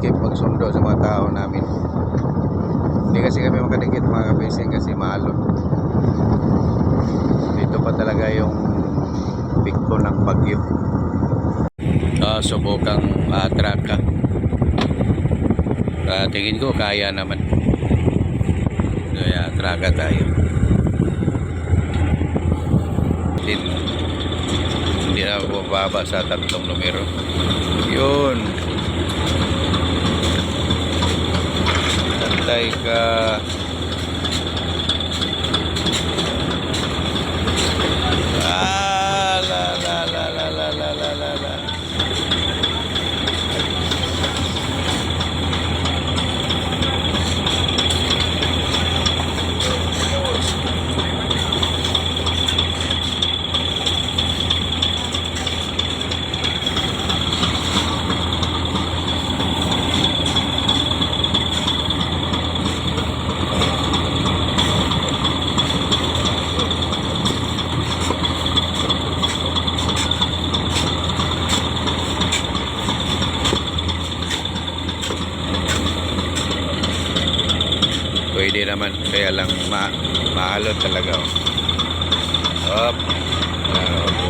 escape magsundo sa mga tao namin. Hindi kasi kami makadikit mga kabising kasi maalon. Dito pa talaga yung bigto ng bagyo. Subukang traka. Tingin ko kaya naman. Kaya traka tayo. Hindi na bababa sa 3 numero. Yun. Tantay ka. La. Pwede naman, kaya lang maalon talaga. Up. Angat.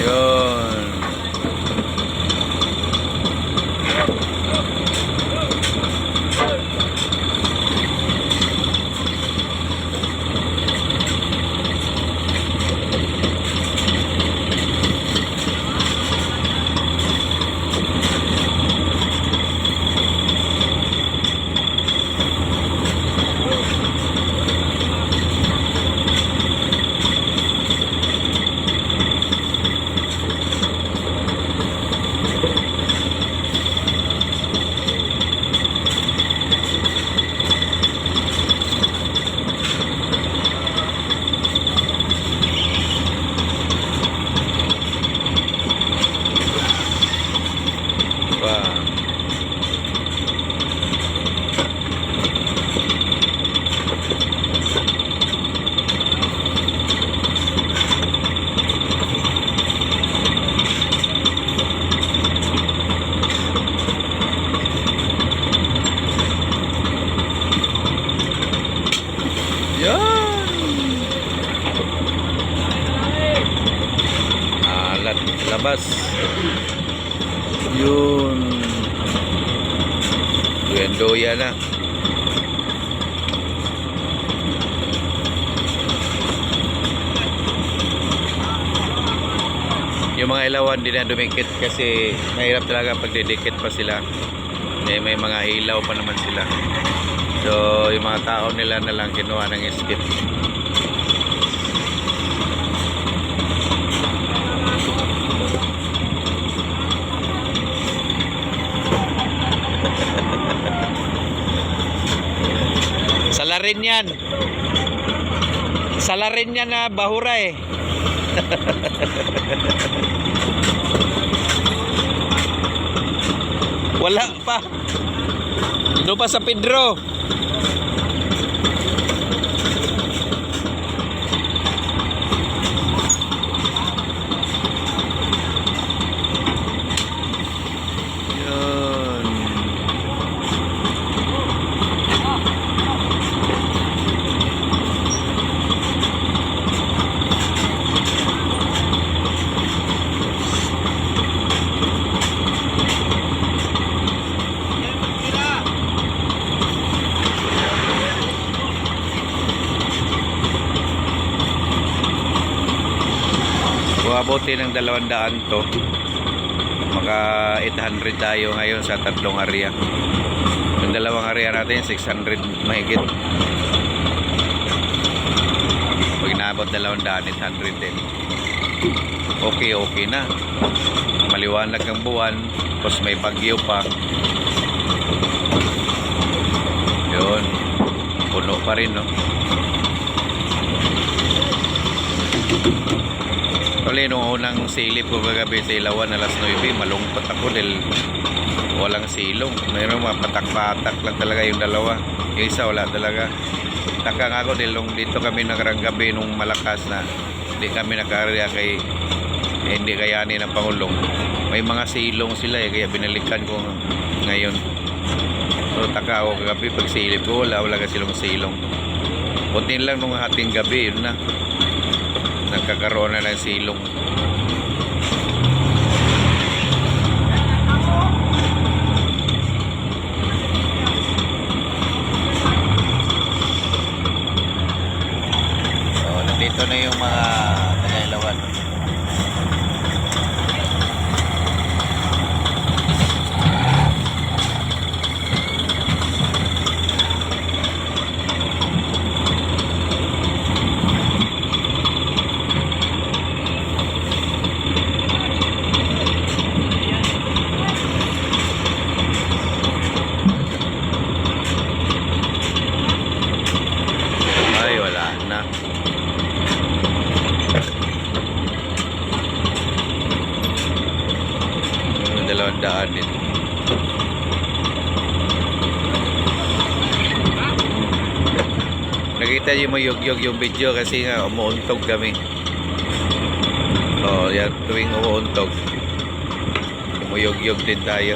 Yun. Labas yun, Duendoya na. Yung mga ilawan din na dumikit kasi mahirap talaga pag didikit pa sila. May mga ilaw pa naman sila, so yung mga tao nila na lang kinuha ng skip. Salarin yan na bahura eh. Wala pa. Doon pa sa Pedro. Buti ng 200 to, maka 800 tayo ngayon sa 3 area. Yung 2 area natin 600 mahigit. Pag inabot 200, 800 din. Okay na, maliwanag ang buwan, tapos may bagyo pa. Yun, puno pa rin, no? Actually, nung unang silip ko kagabi sa Ilawan alas 9, malungkot ako dahil walang silong. Mayroong mga patak-patak lang talaga yung dalawa. Yung isa wala talaga. Taka nga ako dito kami nakarang gabi nung malakas na hindi kami nakaarya kay hindi kayanin ng Pangulong. May mga silong sila kaya binalikan ko ngayon. So taka ako kagabi pag silip ko wala ka silong. Putin lang nung hating gabi yun na nagkakaroon na ng silong. So nandito na yung mga tagailawan. Ay, wala na. Yung 200 din. Nakita niyo mo yung video kasi nga umuuntog kami. Oh, yan tuwing umuuntog. Umuyog-yog din tayo.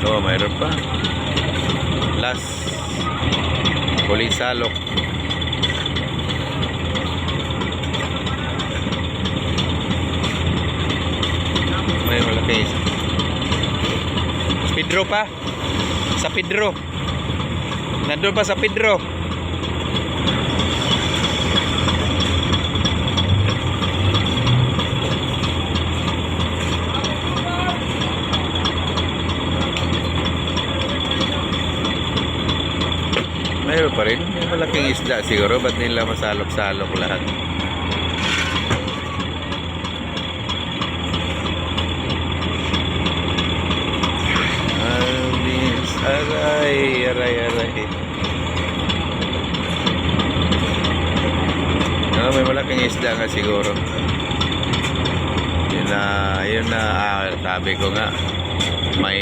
Oh, mayroon pa. Last Pulisalok. May malaki. Pedro pa. Sa Pedro. Nandun pa sa Pedro. Mayroon pa rin. May malaking isda siguro. Ba't nila masalok-salok lahat? Aray. No, may malaking isda nga siguro. Yun na sabi ko nga. May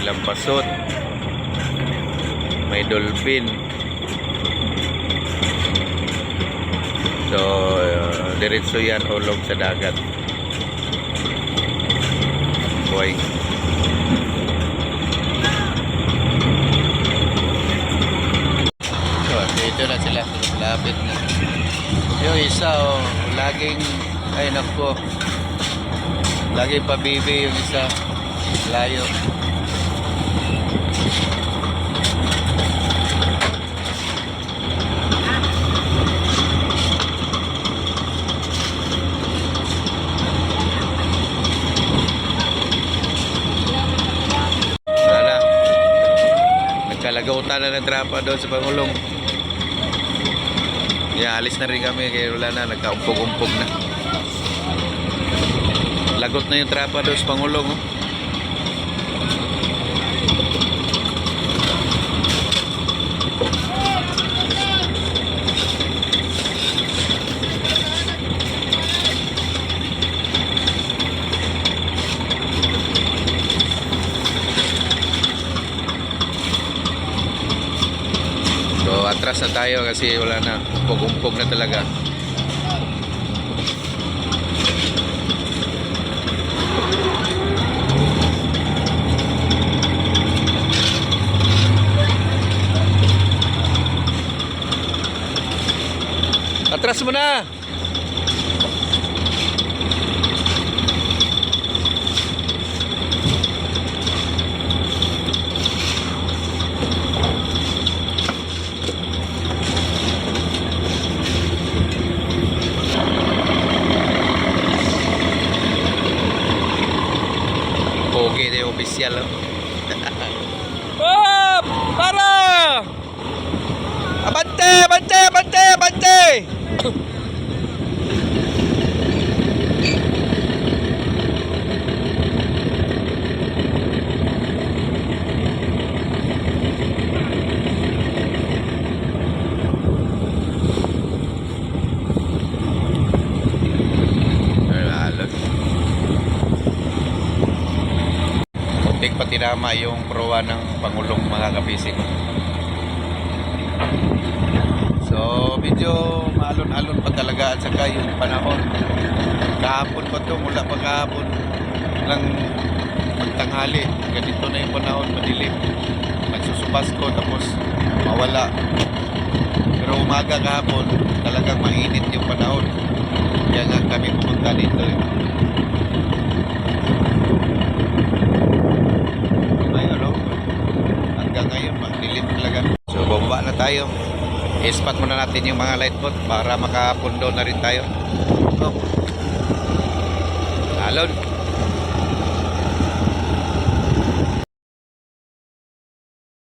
lampasot. May dolphin. So diretso yan ulog sa dagat. Boy. So dito na sila. Lapit na. Yung isa laging ay nako. Laging pabibi yung isa. Layo. Kalagautan na ng trapa doon sa Pangulong. Alis na rin kami kaya wala na, nagkaumpog-umpog na. Lagot na yung trapa doon sa Pangulong. Oh. So atras na tayo kasi wala na, umpog-umpog na talaga. Atras mo na! official. Oh. Oh! Para! Abante! Abante! Abante! Abante! Muntik pa tinama yung proa ng Pangulong mga kabisig. So medyo maalon-alon pa talaga at saka yung panahon. Kahapon pa to, mula pa kahapon lang magtanghali. Ganito na yung panahon, madilim. Nagsusupasko tapos mawala. Pero umaga kahapon, talagang mainit yung panahon. Kaya nga kami pumunta dito. Ngayon, no? Hanggang ngayon, madilim talaga. So bumaba na tayo. I-spot muna natin yung mga light boat para makapundo na rin tayo. Oh. Alon.